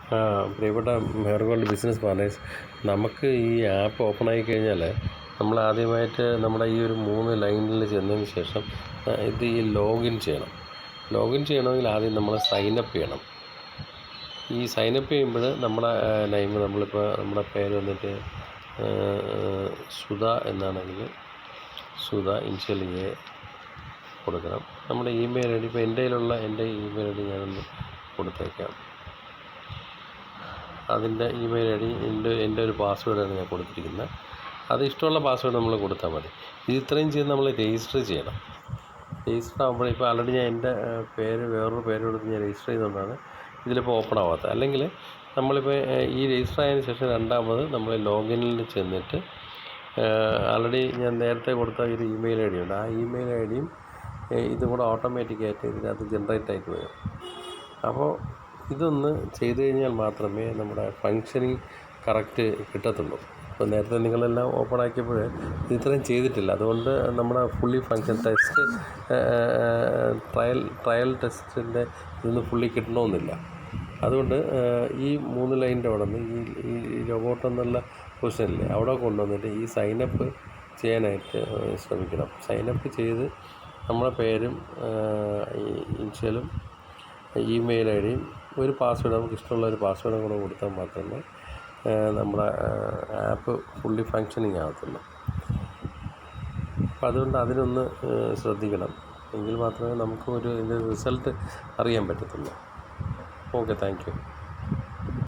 പ്രിയപ്പെട്ട hair gold business partners, നമുക്ക് ഈ ആപ്പ് ഓപ്പൺ ആയി കഴിഞ്ഞാൽ നമ്മൾ ആദ്യമായിട്ട് നമ്മുടെ ഈ ഒരു 3 ലൈനിൽ ചെന്നതിന് ശേഷം ഇത് ഈ ലോഗിൻ ചെയ്യണം. ലോഗിൻ ചെയ്യണമെങ്കിൽ ആദ്യം നമ്മൾ സൈനപ്പ് ചെയ്യണം. ഈ സൈനപ്പ് ചെയ്യുമ്പോൾ നമ്മുടെ നെയിം, നമ്മളിപ്പോൾ നമ്മുടെ പേര് വന്നിട്ട് സുധ എന്നാണെങ്കിൽ സുധ ഇനിഷ്യൽ എ കൊടുക്കണം. നമ്മുടെ ഇമെയിൽ ഐ ഡി, ഇപ്പോൾ എൻ്റെ കയ്യിലുള്ള എൻ്റെ ഇമെയിൽ ഐ ഡി ഞാനൊന്ന് കൊടുത്തേക്കാം. അതിൻ്റെ ഇമെയിൽ ഐ ഡി എൻ്റെ ഒരു പാസ്വേഡാണ് ഞാൻ കൊടുത്തിരിക്കുന്നത്. അത് ഇഷ്ടമുള്ള പാസ്വേഡ് നമ്മൾ കൊടുത്താൽ മതി. ഇത് ഇത്രയും ചെയ്ത് നമ്മൾ രജിസ്റ്റർ ചെയ്യണം. രജിസ്റ്റർ ആകുമ്പോൾ ഇപ്പോൾ ആൾറെഡി ഞാൻ എൻ്റെ പേര് വേറൊരു പേര് കൊടുത്ത് ഞാൻ രജിസ്റ്റർ ചെയ്തുകൊണ്ടാണ് ഇതിലിപ്പോൾ ഓപ്പൺ ആവാത്തത്. അല്ലെങ്കിൽ നമ്മളിപ്പോൾ ഈ രജിസ്റ്റർ ആയതിനു ശേഷം രണ്ടാമത് നമ്മൾ ലോഗിനിൽ ചെന്നിട്ട് ആൾറെഡി ഞാൻ നേരത്തെ കൊടുത്ത ഒരു ഇമെയിൽ ഐ ഡി ഉണ്ട്. ആ ഇമെയിൽ ഐ ഡിയും ഇതും കൂടെ ഓട്ടോമാറ്റിക്കായിട്ട് ഇതിനകത്ത് ജനറേറ്റ് ആയിട്ട് വരും. അപ്പോൾ ഇതൊന്ന് ചെയ്ത് കഴിഞ്ഞാൽ മാത്രമേ നമ്മുടെ ഫങ്ഷനിങ് കറക്റ്റ് കിട്ടത്തുള്ളൂ. അപ്പോൾ നേരത്തെ നിങ്ങളെല്ലാം ഓപ്പൺ ആക്കിയപ്പോൾ ഇത്രയും ചെയ്തിട്ടില്ല. അതുകൊണ്ട് നമ്മുടെ ഫുള്ളി ഫങ്ഷൻ ടെസ്റ്റ് ട്രയൽ ടെസ്റ്റിൻ്റെ ഇതൊന്നും ഫുള്ളി കിട്ടണമെന്നില്ല. അതുകൊണ്ട് ഈ 3 ലൈനിൻ്റെ അവിടെ നിന്ന് ഈ റോബോട്ട് എന്നുള്ള പൊസിഷനില്ലേ അവിടെ കൊണ്ടുവന്നിട്ട് ഈ സൈനപ്പ് ചെയ്യാനായിട്ട് ശ്രമിക്കണം. സൈനപ്പ് ചെയ്ത് നമ്മുടെ പേരും ഇനിഷ്യലും ഇമെയിൽ ഐ ഡിയും ഒരു പാസ്വേഡ്, നമുക്ക് ഇഷ്ടമുള്ള ഒരു പാസ്വേഡും കൂടെ കൊടുത്താൽ മാത്രമേ നമ്മുടെ ആപ്പ് ഫുള്ളി ഫങ്ഷനിങ് ആകത്തുള്ളൂ. അപ്പം അതുകൊണ്ട് അതിനൊന്ന് ശ്രദ്ധിക്കണം. എങ്കിൽ മാത്രമേ നമുക്ക് ഇതിൻ്റെ റിസൾട്ട് അറിയാൻ പറ്റത്തുള്ളൂ. Okay, thank you.